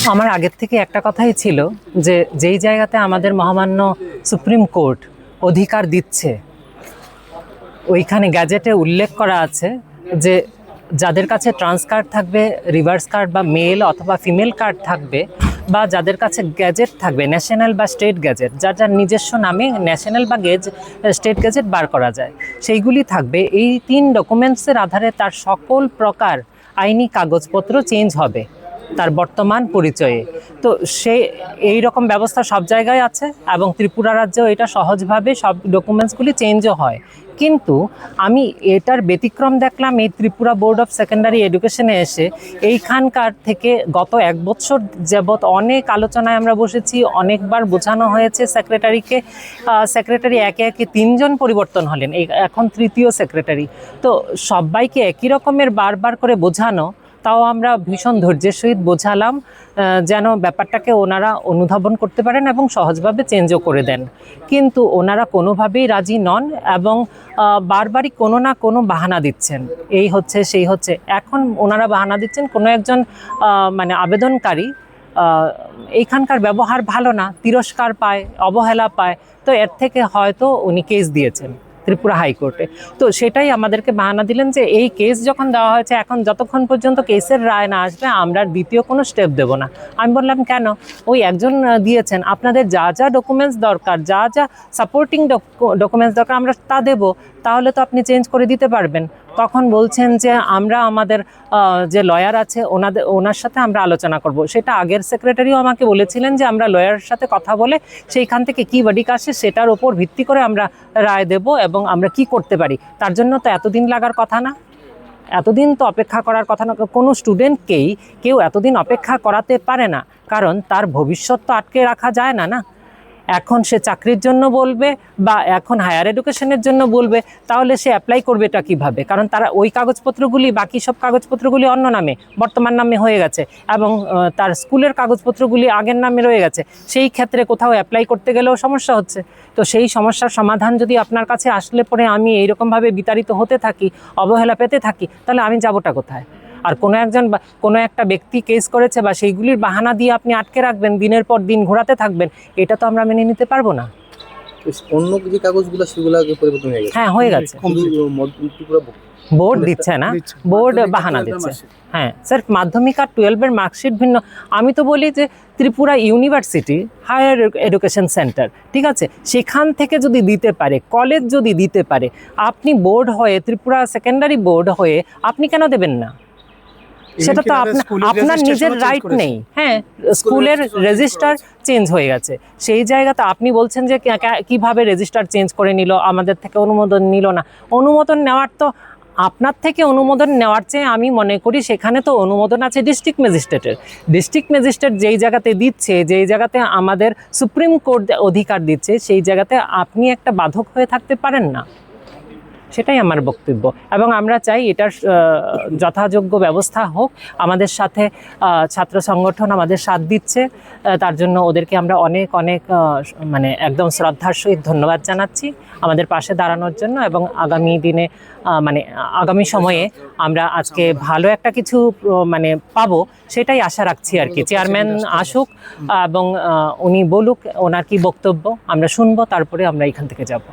আমার আগের থেকে একটা কথাই ছিল যে যেই জায়গাতে আমাদের মহামান্য সুপ্রিম কোর্ট অধিকার দিচ্ছে, ওইখানে গ্যাজেটে উল্লেখ করা আছে যে যাদের কাছে ট্রান্স কার্ড থাকবে, রিভার্স কার্ড বা মেল অথবা ফিমেল কার্ড থাকবে, বা যাদের কাছে গ্যাজেট থাকবে ন্যাশনাল বা স্টেট গ্যাজেট, যার যার নিজস্ব নামে ন্যাশনাল বা স্টেট গ্যাজেট বার করা যায়, সেইগুলি থাকবে। এই 3 ডকুমেন্টসের আধারে তার সকল প্রকার আইনি কাগজপত্র চেঞ্জ হবে তার বর্তমান পরিচয়ে। তো এই রকম ব্যবস্থা সব জায়গায় আছে এবং ত্রিপুরা রাজ্যেও এটা সহজভাবে সব ডকুমেন্টসগুলি চেঞ্জও হয়। কিন্তু আমি এটার ব্যতিক্রম দেখলাম এই ত্রিপুরা বোর্ড অফ সেকেন্ডারি এডুকেশনে এসে। এইখানকার থেকে গত 1 বছর যাবৎ অনেক আলোচনায় আমরা বসেছি, অনেকবার বোঝানো হয়েছে সেক্রেটারিকে। সেক্রেটারি একে একে 3 জন পরিবর্তন হলেন, এখন 3য় সেক্রেটারি। তো সবাইকে একই রকমের বারবার করে বোঝানো, তাও আমরা ভীষণ ধৈর্যের সহিত বোঝালাম যেন ব্যাপারটাকে ওনারা অনুধাবন করতে পারেন এবং সহজভাবে চেঞ্জও করে দেন। কিন্তু ওনারা কোনোভাবেই রাজি নন এবং বারবারই কোনো না কোনো বাহানা দিচ্ছেন, এই হচ্ছে সেই হচ্ছে। এখন ওনারা বাহানা দিচ্ছেন কোনো একজন মানে আবেদনকারী এইখানকার ব্যবহার ভালো না, তিরস্কার পায়, অবহেলা পায়, তো এর থেকে হয়তো উনি কেস দিয়েছেন ত্রিপুরা হাইকোর্টে। তো সেটাই আমাদেরকে বাহানা দিলেন যে এই কেস যখন দেওয়া হয়েছে, এখন যতক্ষণ পর্যন্ত কেসের রায় না আসবে আমরা দ্বিতীয় কোনো স্টেপ দেব না। আমি বললাম কেন? ওই একজন দিয়েছেন, আপনাদের যা যা ডকুমেন্টস দরকার, যা যা সাপোর্টিং ডকুমেন্টস দরকার আমরা তা দেব, তাহলে তো আপনি চেঞ্জ করে দিতে পারবেন। তখন বলছেন যে আমরা আমাদের যে লয়ার আছে ওনার সাথে আমরা আলোচনা করব। সেটা আগের সেক্রেটারিও আমাকে বলেছিলেন যে আমরা লয়ারের সাথে কথা বলে সেইখান থেকে কী ভার্ডিক আসে সেটার ওপর ভিত্তি করে আমরা রায় দেব এবং আমরা কি করতে পারি। তার জন্য তো এতদিন লাগার কথা না, এতদিন তো অপেক্ষা করার কথা না। কোনো স্টুডেন্টকেই কেউ এতদিন অপেক্ষা করাতে পারে না, কারণ তার ভবিষ্যৎ তো আটকে রাখা যায় না। এখন সে চাকরির জন্য বলবে বা এখন হায়ার এডুকেশনের জন্য বলবে, তাহলে সে অ্যাপ্লাই করবেটা কিভাবে? কারণ তারা ওই কাগজপত্রগুলি, বাকি সব কাগজপত্রগুলি অন্য নামে, বর্তমান নামে হয়ে গেছে এবং তার স্কুলের কাগজপত্রগুলি আগের নামে রয়ে গেছে। সেই ক্ষেত্রে কোথাও অ্যাপ্লাই করতে গেলেও সমস্যা হচ্ছে। তো সেই সমস্যার সমাধান যদি আপনার কাছে আসলে পরে আমি এইরকমভাবে বিতাড়িত হতে থাকি, অবহেলা পেতে থাকি, তাহলে আমি যাবোটা কোথায়? আর কোনো একটা ব্যক্তি কেস করেছে বা সেইগুলির বাহানা দিয়ে আপনি আটকে রাখবেন, দিনের পর দিন ঘোরাতে থাকবেন, এটা তো আমরা মেনে নিতে পারবো না। অন্য যে কাগজগুলো সেগুলো পরিবর্তন হয়ে গেছে। হ্যাঁ, হয়ে গেছে। বোর্ড দিচ্ছে না, বোর্ড বাহানা দিচ্ছে। হ্যাঁ স্যার, মাধ্যমিক আর 12-এর মার্কশিট ভিন্ন। আমি তো বলি যে Tripura university higher education centre, ঠিক আছে, সেখান থেকে যদি দিতে পারে, কলেজ যদি দিতে পারে, আপনি বোর্ড হয়ে, ত্রিপুরা সেকেন্ডারি বোর্ড হয়ে আপনি কেন দেবেন না? সেটা তো আপনার নিজের রাইট নেই। হ্যাঁ, স্কুলের রেজিস্টার চেঞ্জ হয়ে গেছে, সেই জায়গাতে আপনি বলছেন যে কিভাবে রেজিস্টার চেঞ্জ করে নিল, আমাদের থেকে অনুমোদন নিল না। অনুমোদন নেওয়ার তো, আপনার থেকে অনুমোদন নেওয়ার চেয়ে আমি মনে করি সেখানে তো অনুমোদন আছে ডিস্ট্রিক্ট ম্যাজিস্ট্রেটের। ডিস্ট্রিক্ট ম্যাজিস্ট্রেট যেই জায়গাতে দিচ্ছে, যেই জায়গাতে আমাদের সুপ্রিম কোর্ট অধিকার দিচ্ছে, সেই জায়গাতে আপনি একটা বাধক হয়ে থাকতে পারেন না। সেটাই আমার বক্তব্য এবং আমরা চাই এটার যথাযোগ্য ব্যবস্থা হোক। আমাদের সাথে ছাত্র সংগঠন আমাদের সাথ দিচ্ছে, তার জন্য ওদেরকে আমরা অনেক অনেক মানে একদম শ্রদ্ধার সহিত ধন্যবাদ জানাচ্ছি আমাদের পাশে দাঁড়ানোর জন্য। এবং আগামী দিনে মানে আগামী সময়ে আমরা আজকে ভালো একটা কিছু মানে পাবো, সেটাই আশা রাখছি আর কি। চেয়ারম্যান আসুক এবং উনি বলুক ওনার কি বক্তব্য, আমরা শুনবো, তারপরে আমরা এখান থেকে যাব।